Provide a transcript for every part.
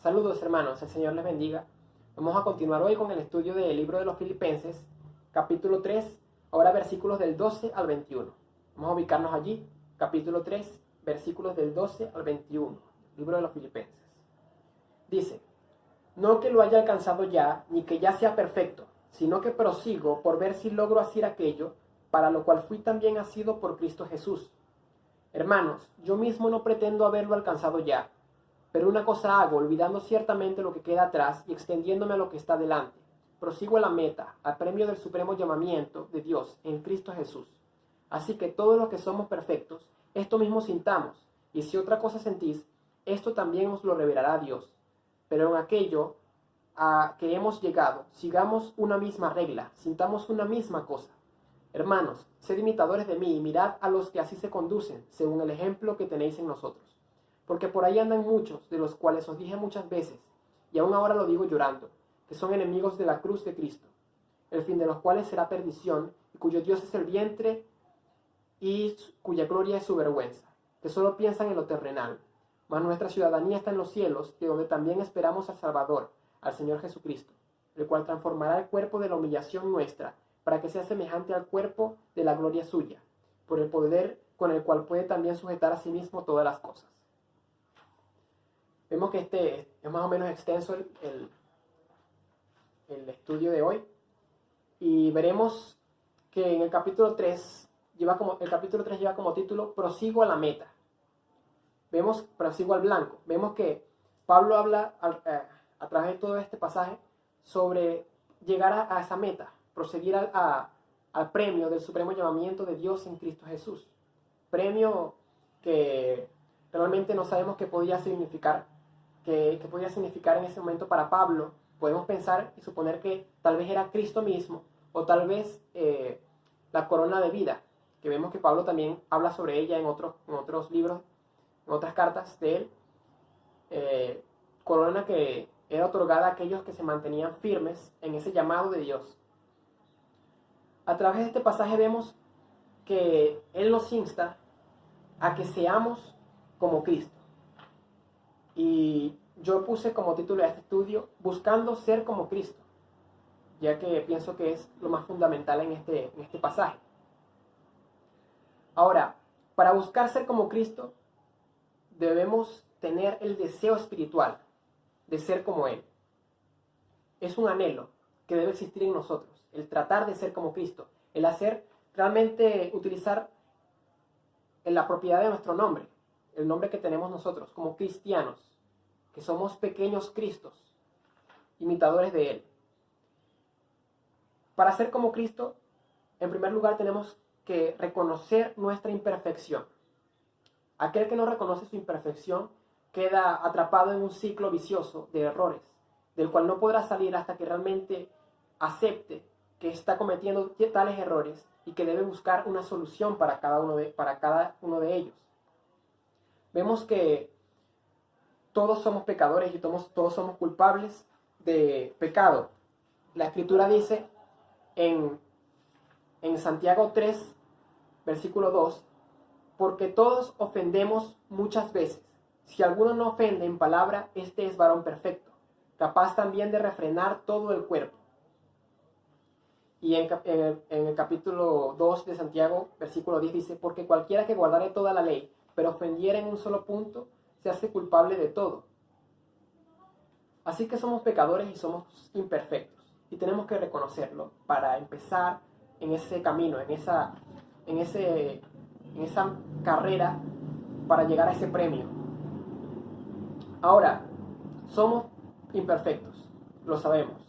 Saludos hermanos, el Señor les bendiga. Vamos a continuar hoy con el estudio del libro de los Filipenses, capítulo 3, ahora versículos del 12 al 21. Vamos a ubicarnos allí, capítulo 3, versículos del 12 al 21, libro de los Filipenses. Dice, no que lo haya alcanzado ya, ni que ya sea perfecto, sino que prosigo por ver si logro hacer aquello, para lo cual fui también asido por Cristo Jesús. Hermanos, yo mismo no pretendo haberlo alcanzado ya, pero una cosa hago, olvidando ciertamente lo que queda atrás y extendiéndome a lo que está delante. Prosigo a la meta, al premio del supremo llamamiento de Dios en Cristo Jesús. Así que todos los que somos perfectos, esto mismo sintamos, y si otra cosa sentís, esto también os lo revelará Dios. Pero en aquello a que hemos llegado, sigamos una misma regla, sintamos una misma cosa. Hermanos, sed imitadores de mí y mirad a los que así se conducen, según el ejemplo que tenéis en nosotros. Porque por ahí andan muchos, de los cuales os dije muchas veces, y aún ahora lo digo llorando, que son enemigos de la cruz de Cristo, el fin de los cuales será perdición, y cuyo Dios es el vientre, y cuya gloria es su vergüenza, que solo piensan en lo terrenal. Mas nuestra ciudadanía está en los cielos, de donde también esperamos al Salvador, al Señor Jesucristo, el cual transformará el cuerpo de la humillación nuestra, para que sea semejante al cuerpo de la gloria suya, por el poder con el cual puede también sujetar a sí mismo todas las cosas. Vemos que este es más o menos extenso el estudio de hoy, y veremos que en el capítulo 3 lleva como título Prosigo a la meta. Vemos Prosigo al blanco. Vemos que Pablo habla a través de todo este pasaje sobre llegar a esa meta, proseguir al premio del supremo llamamiento de Dios en Cristo Jesús. Premio que realmente no sabemos qué podía significar en ese momento para Pablo. Podemos pensar y suponer que tal vez era Cristo mismo, o tal vez la corona de vida, que vemos que Pablo también habla sobre ella en otros libros, en otras cartas de él. Corona que era otorgada a aquellos que se mantenían firmes en ese llamado de Dios. A través de este pasaje vemos que Él nos insta a que seamos como Cristo. Y yo puse como título de este estudio, Buscando ser como Cristo, ya que pienso que es lo más fundamental en este pasaje. Ahora, para buscar ser como Cristo, debemos tener el deseo espiritual de ser como Él. Es un anhelo que debe existir en nosotros, el tratar de ser como Cristo, el hacer realmente utilizar la propiedad de nuestro nombre, el nombre que tenemos nosotros como cristianos, que somos pequeños Cristos, imitadores de Él. Para ser como Cristo, en primer lugar tenemos que reconocer nuestra imperfección. Aquel que no reconoce su imperfección queda atrapado en un ciclo vicioso de errores, del cual no podrá salir hasta que realmente acepte que está cometiendo tales errores y que debe buscar una solución para cada uno de ellos. Vemos que todos somos pecadores y todos somos culpables de pecado. La Escritura dice en Santiago 3, versículo 2, porque todos ofendemos muchas veces. Si alguno no ofende en palabra, este es varón perfecto, capaz también de refrenar todo el cuerpo. Y en el capítulo 2 de Santiago, versículo 10 dice, porque cualquiera que guardare toda la ley, pero ofendiera en un solo punto, se hace culpable de todo. Así que somos pecadores y somos imperfectos, y tenemos que reconocerlo para empezar en ese camino, en esa carrera para llegar a ese premio. Ahora, somos imperfectos, lo sabemos,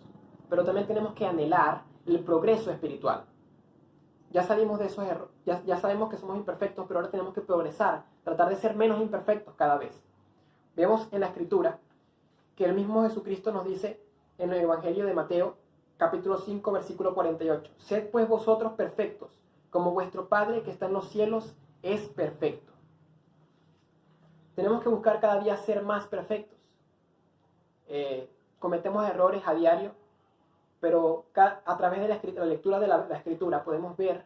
pero también tenemos que anhelar el progreso espiritual. Ya salimos de esos errores, ya sabemos que somos imperfectos, pero ahora tenemos que progresar, tratar de ser menos imperfectos cada vez. Vemos en la Escritura que el mismo Jesucristo nos dice en el Evangelio de Mateo, capítulo 5, versículo 48, sed pues vosotros perfectos, como vuestro Padre que está en los cielos es perfecto. Tenemos que buscar cada día ser más perfectos. Cometemos errores a diario, pero a través de la lectura de la Escritura podemos ver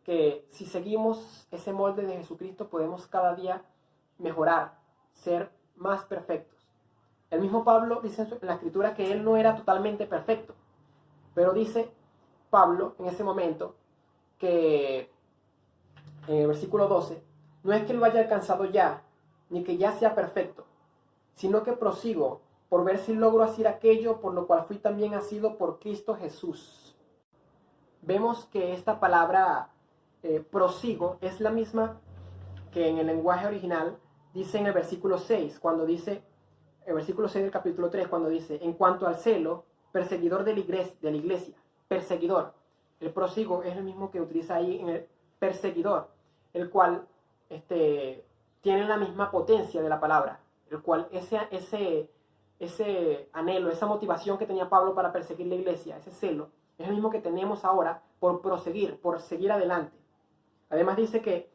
que si seguimos ese molde de Jesucristo podemos cada día mejorar, ser más perfectos. El mismo Pablo dice en la escritura que él no era totalmente perfecto, pero dice Pablo en ese momento que en el versículo 12, no es que lo haya alcanzado ya, ni que ya sea perfecto, sino que prosigo por ver si logro hacer aquello por lo cual fui también asido por Cristo Jesús. Vemos que esta palabra prosigo es la misma que en el lenguaje original dice en el versículo 6, cuando dice, el versículo 6 del capítulo 3, cuando dice, en cuanto al celo, perseguidor de la iglesia, perseguidor. El prosigo es el mismo que utiliza ahí en el perseguidor, el cual tiene la misma potencia de la palabra, el cual ese anhelo, esa motivación que tenía Pablo para perseguir la iglesia, ese celo, es el mismo que tenemos ahora por proseguir, por seguir adelante. Además dice que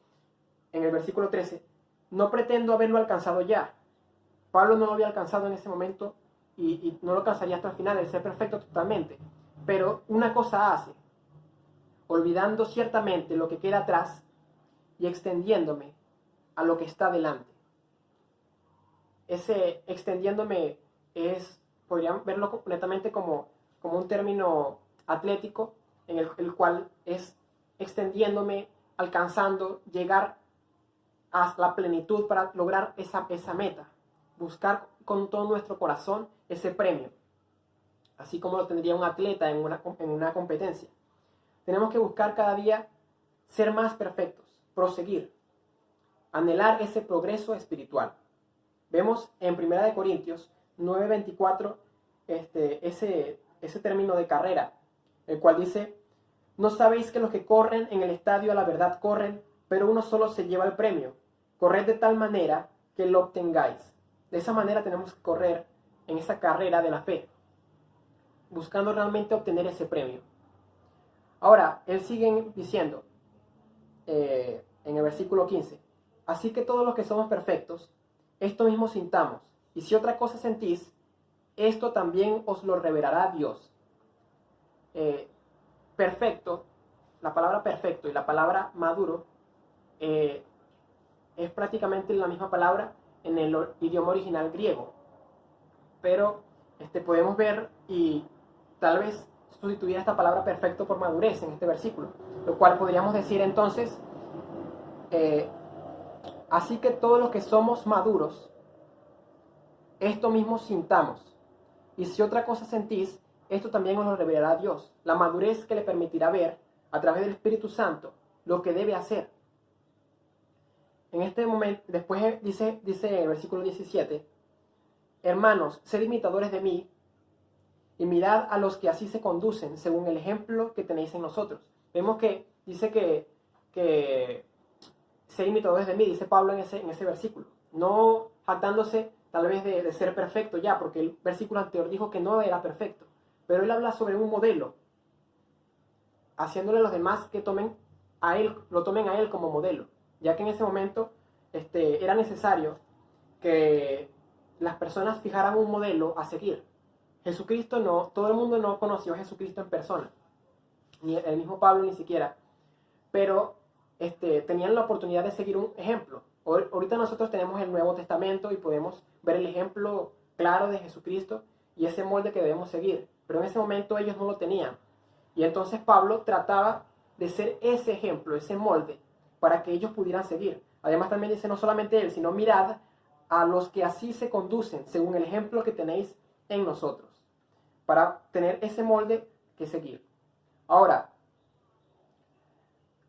en el versículo 13, no pretendo haberlo alcanzado ya. Pablo no lo había alcanzado en ese momento y no lo alcanzaría hasta el final, el ser perfecto totalmente. Pero una cosa hace, olvidando ciertamente lo que queda atrás y extendiéndome a lo que está delante. Ese extendiéndome podrían verlo netamente como un término atlético, en el cual es extendiéndome, alcanzando, llegar a la plenitud para lograr esa meta, buscar con todo nuestro corazón ese premio, así como lo tendría un atleta en una competencia. Tenemos que buscar cada día ser más perfectos, proseguir, anhelar ese progreso espiritual. Vemos en 1 Corintios 9:24 ese término de carrera, el cual dice, ¿no sabéis que los que corren en el estadio a la verdad corren, pero uno solo se lleva el premio? Corred de tal manera que lo obtengáis. De esa manera tenemos que correr en esa carrera de la fe, buscando realmente obtener ese premio. Ahora, él sigue diciendo en el versículo 15, así que todos los que somos perfectos, esto mismo sintamos, y si otra cosa sentís, esto también os lo revelará Dios. Perfecto, la palabra perfecto y la palabra maduro es prácticamente la misma palabra en el idioma original griego, pero podemos ver y tal vez sustituir esta palabra perfecto por madurez en este versículo, lo cual podríamos decir entonces, así que todos los que somos maduros, esto mismo sintamos, y si otra cosa sentís, esto también os lo revelará Dios, la madurez que le permitirá ver a través del Espíritu Santo lo que debe hacer. En este momento, después dice en el versículo 17, hermanos, sed imitadores de mí y mirad a los que así se conducen según el ejemplo que tenéis en nosotros. Vemos que dice que sed imitadores de mí, dice Pablo en ese versículo, no jactándose tal vez de ser perfecto ya, porque el versículo anterior dijo que no era perfecto, pero él habla sobre un modelo, haciéndole a los demás que lo tomen a él como modelo, ya que en ese momento era necesario que las personas fijaran un modelo a seguir. Jesucristo no, todo el mundo no conoció a Jesucristo en persona, ni el mismo Pablo ni siquiera, pero tenían la oportunidad de seguir un ejemplo. Ahorita nosotros tenemos el Nuevo Testamento y podemos ver el ejemplo claro de Jesucristo y ese molde que debemos seguir, pero en ese momento ellos no lo tenían. Y entonces Pablo trataba de ser ese ejemplo, ese molde, para que ellos pudieran seguir. Además también dice no solamente él, sino mirad a los que así se conducen, según el ejemplo que tenéis en nosotros, para tener ese molde que seguir. Ahora,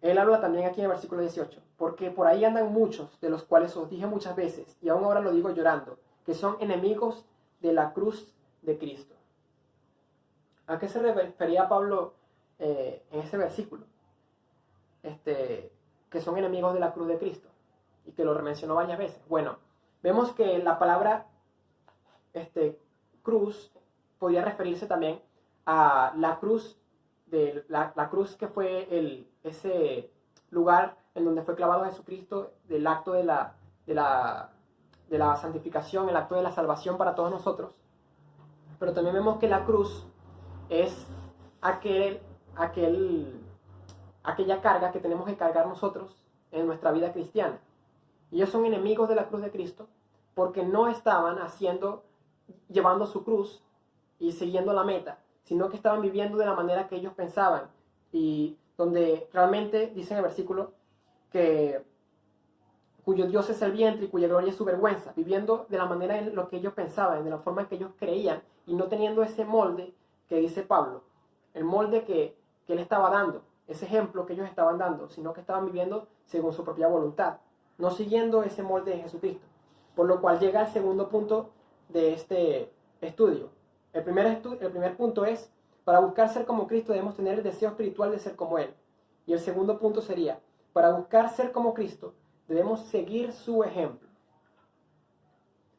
él habla también aquí en el versículo 18, porque por ahí andan muchos, de los cuales os dije muchas veces, y aún ahora lo digo llorando, que son enemigos de la cruz de Cristo. ¿A qué se refería Pablo en ese versículo? Que son enemigos de la cruz de Cristo, y que lo mencionó varias veces. Bueno, vemos que la palabra cruz podría referirse también a la cruz, la cruz que fue ese lugar en donde fue clavado Jesucristo, del acto de la santificación, el acto de la salvación para todos nosotros. Pero también vemos que la cruz es aquella carga que tenemos que cargar nosotros en nuestra vida cristiana. Y ellos son enemigos de la cruz de Cristo porque no estaban haciendo llevando su cruz y siguiendo la meta, sino que estaban viviendo de la manera que ellos pensaban, y donde realmente dice en el versículo que cuyo Dios es el vientre y cuya gloria es su vergüenza, viviendo de la manera en lo que ellos pensaban, de la forma en que ellos creían, y no teniendo ese molde que dice Pablo, el molde que él estaba dando, ese ejemplo que ellos estaban dando, sino que estaban viviendo según su propia voluntad, no siguiendo ese molde de Jesucristo. Por lo cual llega el segundo punto de este estudio. El primer punto es, para buscar ser como Cristo debemos tener el deseo espiritual de ser como Él. Y el segundo punto sería, para buscar ser como Cristo debemos seguir su ejemplo.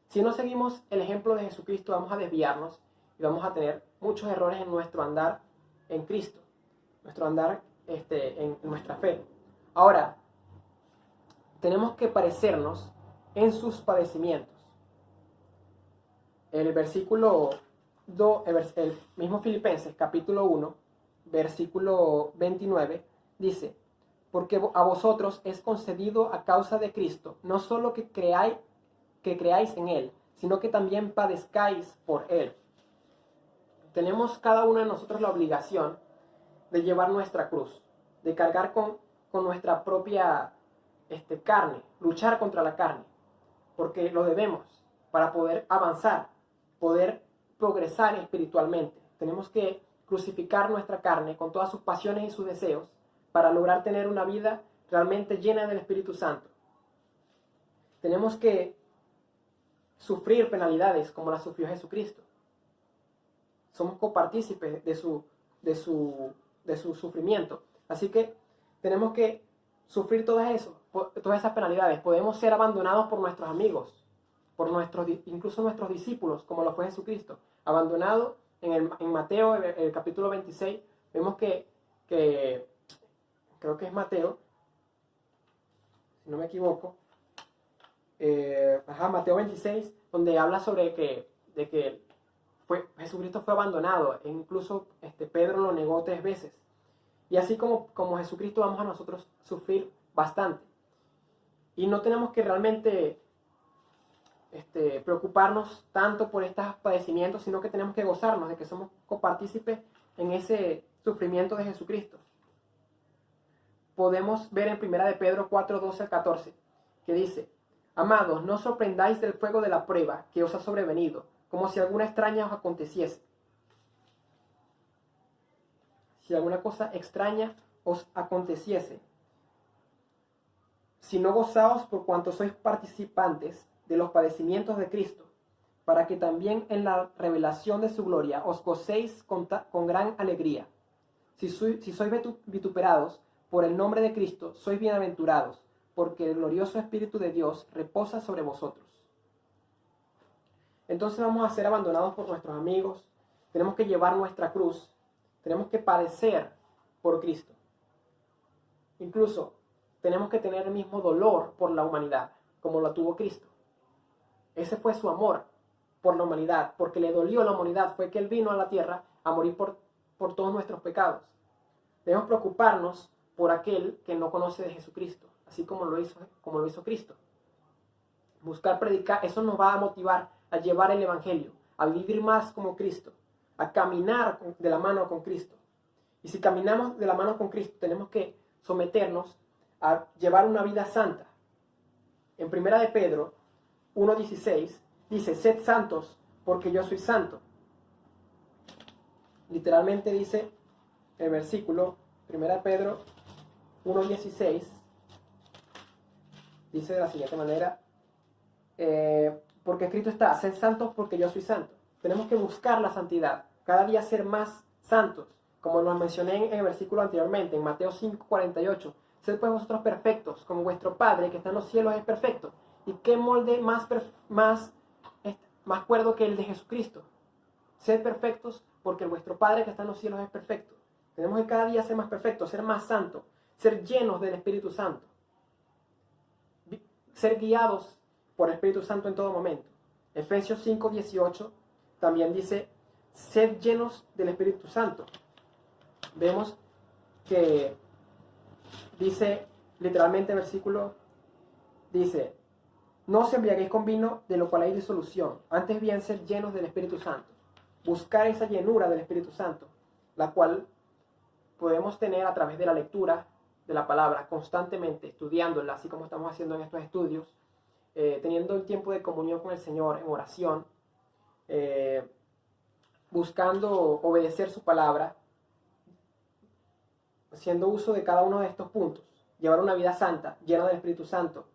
Si no seguimos el ejemplo de Jesucristo, vamos a desviarnos y vamos a tener muchos errores en nuestro andar en Cristo, nuestro andar en nuestra fe. Ahora, tenemos que parecernos en sus padecimientos. El versículo 2, el mismo Filipenses, capítulo 1, versículo 29, dice, porque a vosotros es concedido a causa de Cristo, no solo que creáis en Él, sino que también padezcáis por Él. Tenemos cada uno de nosotros la obligación de llevar nuestra cruz, de cargar con nuestra propia carne, luchar contra la carne, porque lo debemos para poder avanzar, poder progresar espiritualmente. Tenemos que crucificar nuestra carne con todas sus pasiones y sus deseos para lograr tener una vida realmente llena del Espíritu Santo. Tenemos que sufrir penalidades como las sufrió Jesucristo. Somos copartícipes de su sufrimiento. Así que tenemos que sufrir todas esas penalidades. Podemos ser abandonados por nuestros amigos, incluso nuestros discípulos, como lo fue Jesucristo. Abandonado en Mateo, el capítulo 26, vemos que creo que es Mateo, si no me equivoco, Mateo 26, donde habla sobre de que Jesucristo fue abandonado, e incluso Pedro lo negó 3 veces. Y así como Jesucristo vamos a nosotros sufrir bastante. Y no tenemos que realmente preocuparnos tanto por estos padecimientos, sino que tenemos que gozarnos de que somos copartícipes en ese sufrimiento de Jesucristo. Podemos ver en 1 de Pedro 4, 12 al 14, que dice, amados, no os sorprendáis del fuego de la prueba que os ha sobrevenido, como si alguna extraña os aconteciese. Si alguna cosa extraña os aconteciese. Sino gozaos por cuanto sois participantes de los padecimientos de Cristo, para que también en la revelación de su gloria os gocéis con gran alegría. Si sois vituperados por el nombre de Cristo, sois bienaventurados, porque el glorioso Espíritu de Dios reposa sobre vosotros. Entonces vamos a ser abandonados por nuestros amigos, tenemos que llevar nuestra cruz, tenemos que padecer por Cristo. Incluso tenemos que tener el mismo dolor por la humanidad, como lo tuvo Cristo. Ese fue su amor por la humanidad, porque le dolió a la humanidad, fue que Él vino a la tierra a morir por todos nuestros pecados. Debemos preocuparnos por aquel que no conoce de Jesucristo, así como lo hizo Cristo. Buscar predicar, eso nos va a motivar a llevar el Evangelio, a vivir más como Cristo, a caminar de la mano con Cristo. Y si caminamos de la mano con Cristo, tenemos que someternos a llevar una vida santa. En 1 de Pedro 1:16 dice, sed santos porque yo soy santo. Literalmente dice el versículo 1 de Pedro 1:16, dice de la siguiente manera, porque escrito está, sed santos porque yo soy santo. Tenemos que buscar la santidad, cada día ser más santos, como lo mencioné en el versículo anteriormente, en Mateo 5:48. Sed pues vosotros perfectos, como vuestro Padre que está en los cielos es perfecto. ¿Y qué molde más cuerdo que el de Jesucristo? Sed perfectos porque vuestro Padre que está en los cielos es perfecto. Tenemos que cada día ser más perfectos, ser más santos, ser llenos del Espíritu Santo, ser guiados por el Espíritu Santo en todo momento. Efesios 5:18 también dice, sed llenos del Espíritu Santo. Vemos que dice literalmente el versículo, dice, No os embriaguéis con vino, de lo cual hay disolución, antes bien ser llenos del Espíritu Santo. Buscar esa llenura del Espíritu Santo, la cual podemos tener a través de la lectura de la palabra, constantemente estudiándola, así como estamos haciendo en estos estudios, teniendo el tiempo de comunión con el Señor en oración, buscando obedecer su palabra, haciendo uso de cada uno de estos puntos, llevar una vida santa, llena del Espíritu Santo,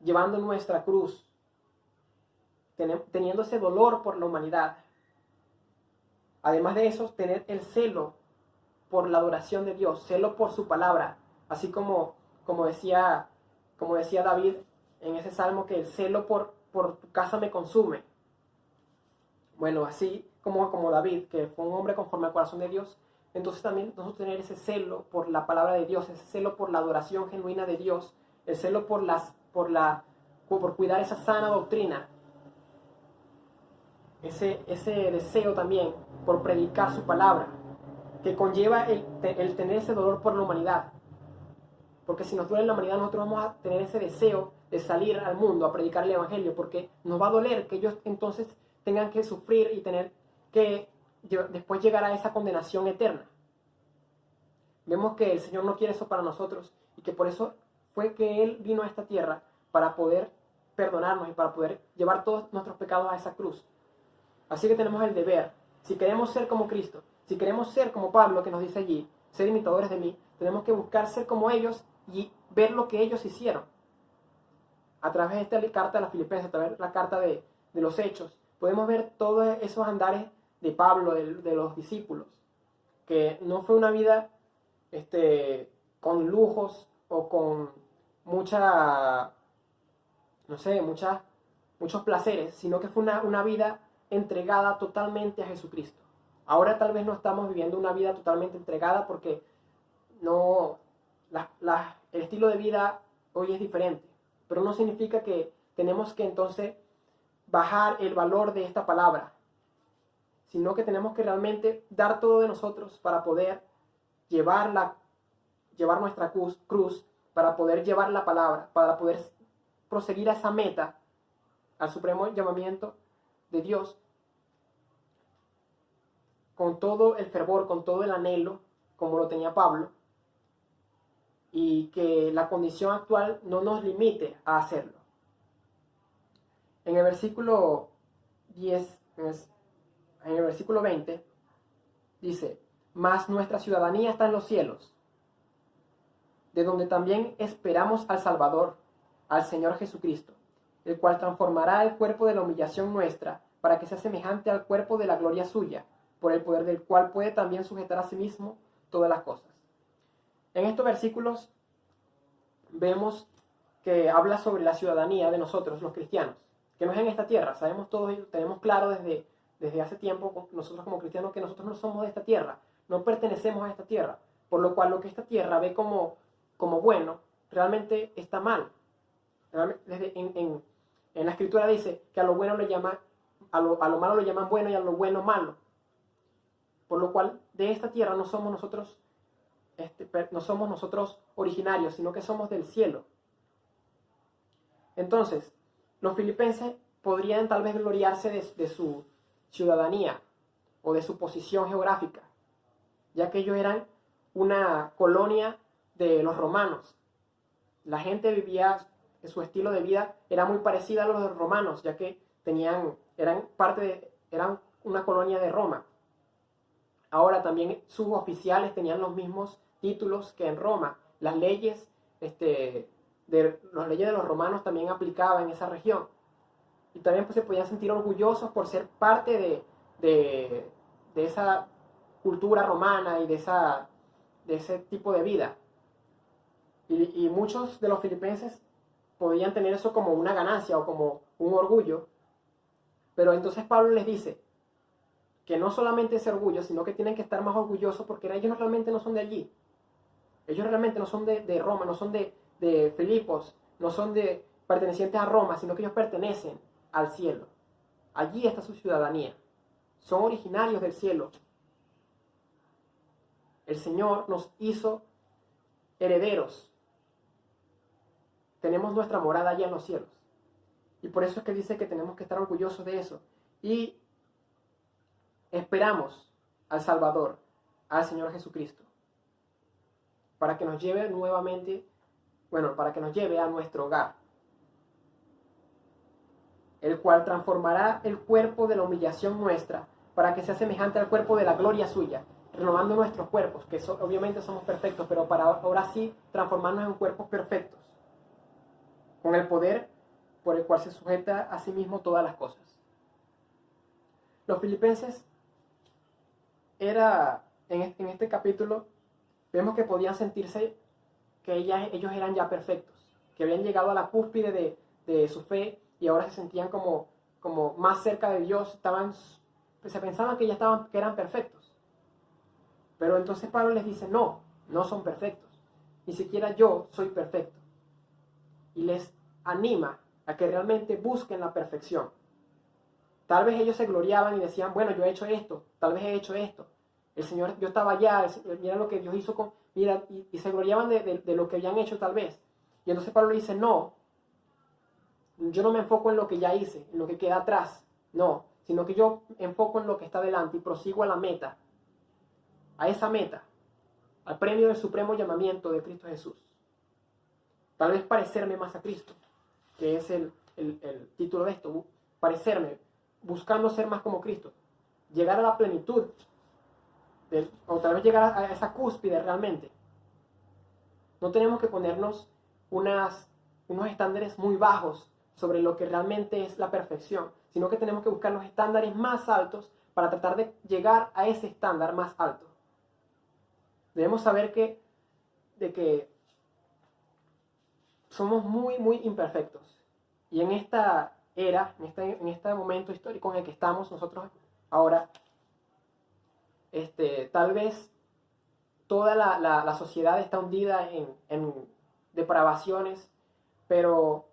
llevando nuestra cruz, teniendo ese dolor por la humanidad. Además de eso, tener el celo por la adoración de Dios, celo por su palabra, así como decía David en ese salmo, que el celo por tu casa me consume. Bueno, así como David, que fue un hombre conforme al corazón de Dios, entonces también nosotros tener ese celo por la palabra de Dios, ese celo por la adoración genuina de Dios, el celo por cuidar esa sana doctrina, ese deseo también por predicar su palabra, que conlleva el tener ese dolor por la humanidad. Porque si nos duele la humanidad, nosotros vamos a tener ese deseo de salir al mundo a predicar el Evangelio, porque nos va a doler que ellos entonces tengan que sufrir y tener que después llegar a esa condenación eterna. Vemos que el Señor no quiere eso para nosotros y que por eso fue que Él vino a esta tierra, para poder perdonarnos y para poder llevar todos nuestros pecados a esa cruz. Así que tenemos el deber, si queremos ser como Cristo, si queremos ser como Pablo, que nos dice allí, ser imitadores de mí, tenemos que buscar ser como ellos y ver lo que ellos hicieron. A través de esta carta de la Filipenses, a través de la carta de los Hechos, podemos ver todos esos andares de Pablo, de los discípulos, que no fue una vida con lujos o con muchos placeres, sino que fue una vida entregada totalmente a Jesucristo. Ahora tal vez no estamos viviendo una vida totalmente entregada porque el estilo de vida hoy es diferente, pero no significa que tenemos que entonces bajar el valor de esta palabra, sino que tenemos que realmente dar todo de nosotros para poder llevar nuestra cruz, para poder llevar la palabra, para poder proseguir a esa meta, al supremo llamamiento de Dios, con todo el fervor, con todo el anhelo, como lo tenía Pablo, y que la condición actual no nos limite a hacerlo. En el versículo 10, en el versículo 20, dice: mas nuestra ciudadanía está en los cielos, de donde también esperamos al Salvador, al Señor Jesucristo, el cual transformará el cuerpo de la humillación nuestra, para que sea semejante al cuerpo de la gloria suya, por el poder del cual puede también sujetar a sí mismo todas las cosas. En estos versículos vemos que habla sobre la ciudadanía de nosotros, los cristianos, que no es en esta tierra. Sabemos todos y tenemos claro desde hace tiempo, nosotros como cristianos, que nosotros no somos de esta tierra, no pertenecemos a esta tierra, por lo cual lo que esta tierra ve como bueno, realmente está mal. En la escritura dice que a lo bueno le llama, a lo malo lo llaman bueno y a lo bueno malo. Por lo cual de esta tierra no somos nosotros originarios, sino que somos del cielo. Entonces, los filipenses podrían tal vez gloriarse de su ciudadanía o de su posición geográfica, ya que ellos eran una colonia de los romanos. La gente vivía, su estilo de vida era muy parecido a los de los romanos, ya que eran una colonia de Roma. Ahora también sus oficiales tenían los mismos títulos que en Roma. Las leyes de los romanos también aplicaban en esa región. Y también pues, se podían sentir orgullosos por ser parte de esa cultura romana y de ese tipo de vida. Y muchos de los filipenses podían tener eso como una ganancia o como un orgullo. Pero entonces Pablo les dice que no solamente ese orgullo, sino que tienen que estar más orgullosos porque ellos realmente no son de allí. Ellos realmente no son de Roma, no son de Filipos, no son pertenecientes a Roma, sino que ellos pertenecen al cielo. Allí está su ciudadanía. Son originarios del cielo. El Señor nos hizo herederos. Tenemos nuestra morada allá en los cielos. Y por eso es que dice que tenemos que estar orgullosos de eso. Y esperamos al Salvador, al Señor Jesucristo, para que nos lleve nuevamente, para que nos lleve a nuestro hogar, el cual transformará el cuerpo de la humillación nuestra para que sea semejante al cuerpo de la gloria suya, renovando nuestros cuerpos, que obviamente somos perfectos, pero para ahora sí transformarnos en cuerpos perfectos, con el poder por el cual se sujeta a sí mismo todas las cosas. Los filipenses en este capítulo, vemos que podían sentirse que ellos eran ya perfectos, que habían llegado a la cúspide de su fe y ahora se sentían como más cerca de Dios, se pensaban que que eran perfectos. Pero entonces Pablo les dice, no son perfectos, ni siquiera yo soy perfecto. Y les anima a que realmente busquen la perfección. Tal vez ellos se gloriaban y decían, bueno, yo he hecho esto, tal vez he hecho esto. El Señor, yo estaba allá, mira lo que Dios hizo y se gloriaban de lo que habían hecho tal vez. Y entonces Pablo dice, no, yo no me enfoco en lo que ya hice, en lo que queda atrás, no, sino que yo enfoco en lo que está delante y prosigo a la meta, a esa meta, al premio del supremo llamamiento de Cristo Jesús. Tal vez parecerme más a Cristo, que es el título de esto, parecerme, buscando ser más como Cristo, llegar a la plenitud, o tal vez llegar a esa cúspide realmente. No tenemos que ponernos unos estándares muy bajos sobre lo que realmente es la perfección, sino que tenemos que buscar los estándares más altos para tratar de llegar a ese estándar más alto. Debemos saber de que somos muy, muy imperfectos. Y en esta era, en este momento histórico en el que estamos nosotros ahora, tal vez toda la sociedad está hundida en depravaciones, pero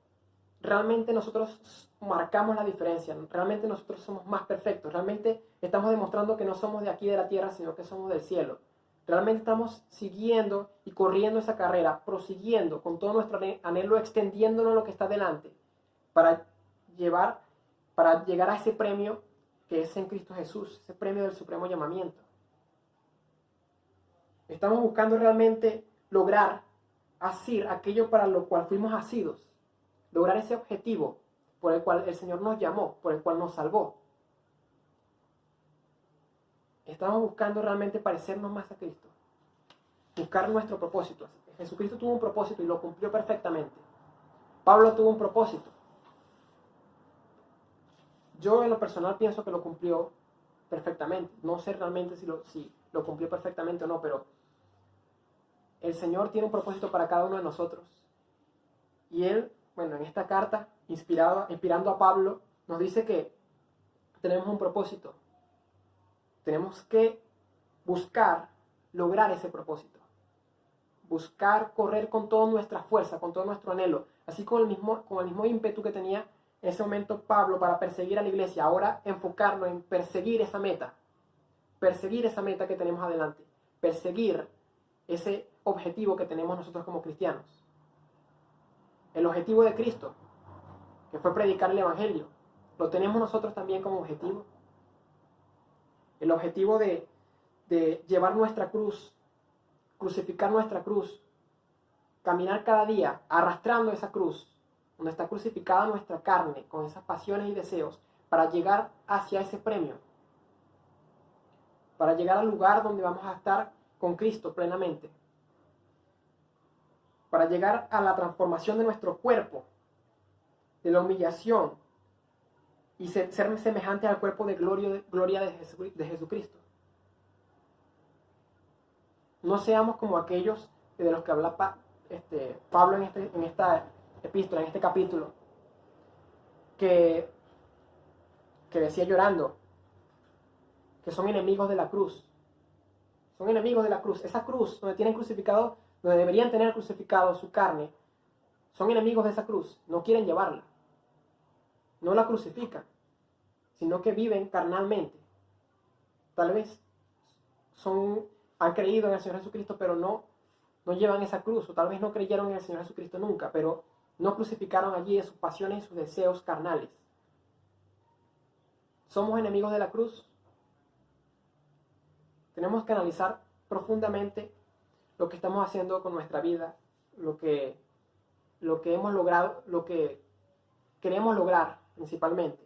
realmente nosotros marcamos la diferencia, realmente nosotros somos más perfectos, realmente estamos demostrando que no somos de aquí de la tierra, sino que somos del cielo. Realmente estamos siguiendo y corriendo esa carrera, prosiguiendo con todo nuestro anhelo, extendiéndonos lo que está delante, para llegar a ese premio que es en Cristo Jesús, ese premio del supremo llamamiento. Estamos buscando realmente lograr asir aquello para lo cual fuimos asidos, lograr ese objetivo por el cual el Señor nos llamó, por el cual nos salvó. Estamos buscando realmente parecernos más a Cristo, buscar nuestro propósito. Jesucristo tuvo un propósito y lo cumplió perfectamente. Pablo tuvo un propósito. Yo en lo personal pienso que lo cumplió perfectamente. No sé realmente si lo cumplió perfectamente o no, pero el Señor tiene un propósito para cada uno de nosotros. Y Él, en esta carta, inspirando a Pablo, nos dice que tenemos un propósito. Tenemos que buscar lograr ese propósito. Buscar correr con toda nuestra fuerza, con todo nuestro anhelo. Así con el mismo ímpetu que tenía en ese momento Pablo para perseguir a la iglesia. Ahora enfocarnos en perseguir esa meta. Perseguir esa meta que tenemos adelante. Perseguir ese objetivo que tenemos nosotros como cristianos. El objetivo de Cristo, que fue predicar el Evangelio, lo tenemos nosotros también como objetivo. El objetivo de llevar nuestra cruz, crucificar nuestra cruz, caminar cada día arrastrando esa cruz, donde está crucificada nuestra carne, con esas pasiones y deseos, para llegar hacia ese premio, para llegar al lugar donde vamos a estar con Cristo plenamente, para llegar a la transformación de nuestro cuerpo, de la humillación, y ser semejante al cuerpo de gloria de Jesucristo. No seamos como aquellos de los que habla Pablo en esta epístola, en este capítulo, que decía llorando que son enemigos de la cruz. Son enemigos de la cruz. Esa cruz donde deberían tener crucificado su carne, son enemigos de esa cruz. No quieren llevarla. No la crucifican, sino que viven carnalmente. Tal vez han creído en el Señor Jesucristo, pero no llevan esa cruz, o tal vez no creyeron en el Señor Jesucristo nunca, pero No crucificaron allí sus pasiones y sus deseos carnales. ¿Somos enemigos de la cruz? Tenemos que analizar profundamente lo que estamos haciendo con nuestra vida, lo que hemos logrado, lo que queremos lograr principalmente.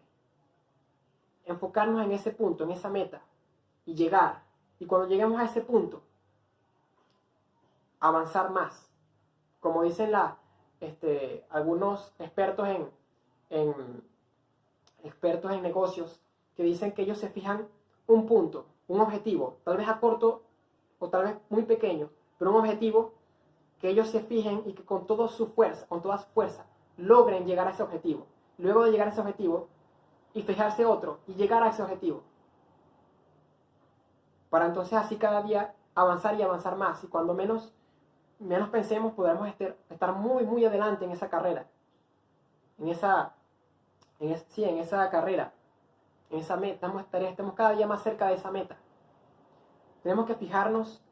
Enfocarnos en ese punto, en esa meta, y llegar. Y cuando lleguemos a ese punto, avanzar más. Como dicen algunos expertos expertos en negocios, que dicen que ellos se fijan un punto, un objetivo, tal vez a corto o tal vez muy pequeño, pero un objetivo que ellos se fijen y que con toda su fuerza logren llegar a ese objetivo. Luego de llegar a ese objetivo y fijarse otro y llegar a ese objetivo. Para entonces así cada día avanzar y avanzar más. Y cuando menos pensemos, podremos estar muy, muy adelante en esa carrera. En esa carrera. En esa meta. Estamos cada día más cerca de esa meta. Tenemos que fijarnos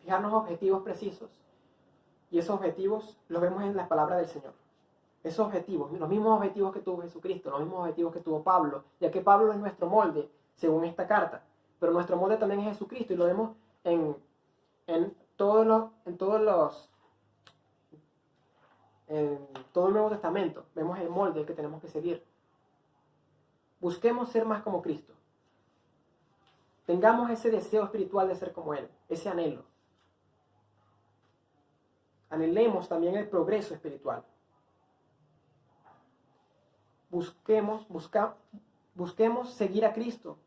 objetivos precisos. Y esos objetivos los vemos en la palabra del Señor. Esos objetivos, los mismos objetivos que tuvo Jesucristo, los mismos objetivos que tuvo Pablo, ya que Pablo es nuestro molde, según esta carta. Pero nuestro molde también es Jesucristo y lo vemos en todo el Nuevo Testamento. Vemos el molde que tenemos que seguir. Busquemos ser más como Cristo. Tengamos ese deseo espiritual de ser como Él, ese anhelo. Anhelemos también el progreso espiritual. Busquemos seguir a Cristo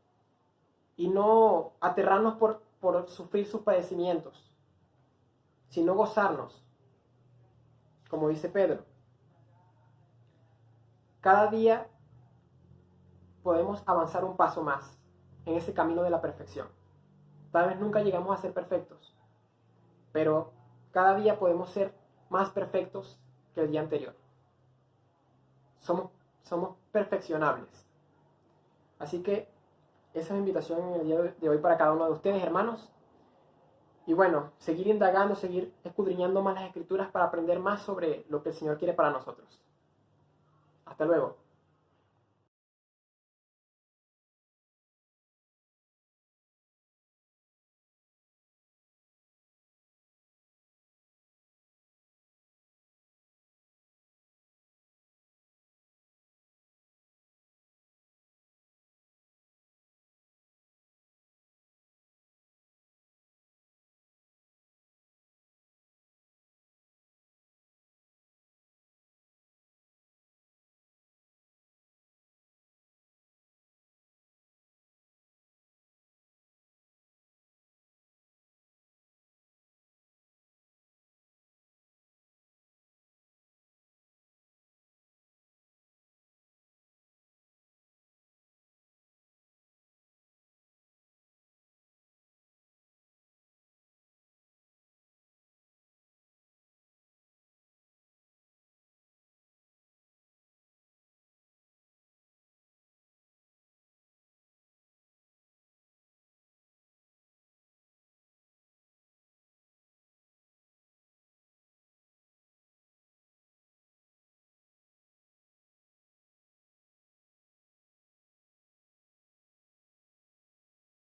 y no aterrarnos por sufrir sus padecimientos, sino gozarnos, como dice Pedro. Cada día podemos avanzar un paso más en ese camino de la perfección. Tal vez nunca llegamos a ser perfectos, pero cada día podemos ser más perfectos que el día anterior. Somos perfeccionables. Así que esa es mi invitación en el día de hoy para cada uno de ustedes, hermanos. Y bueno, seguir indagando, seguir escudriñando más las Escrituras para aprender más sobre lo que el Señor quiere para nosotros. Hasta luego.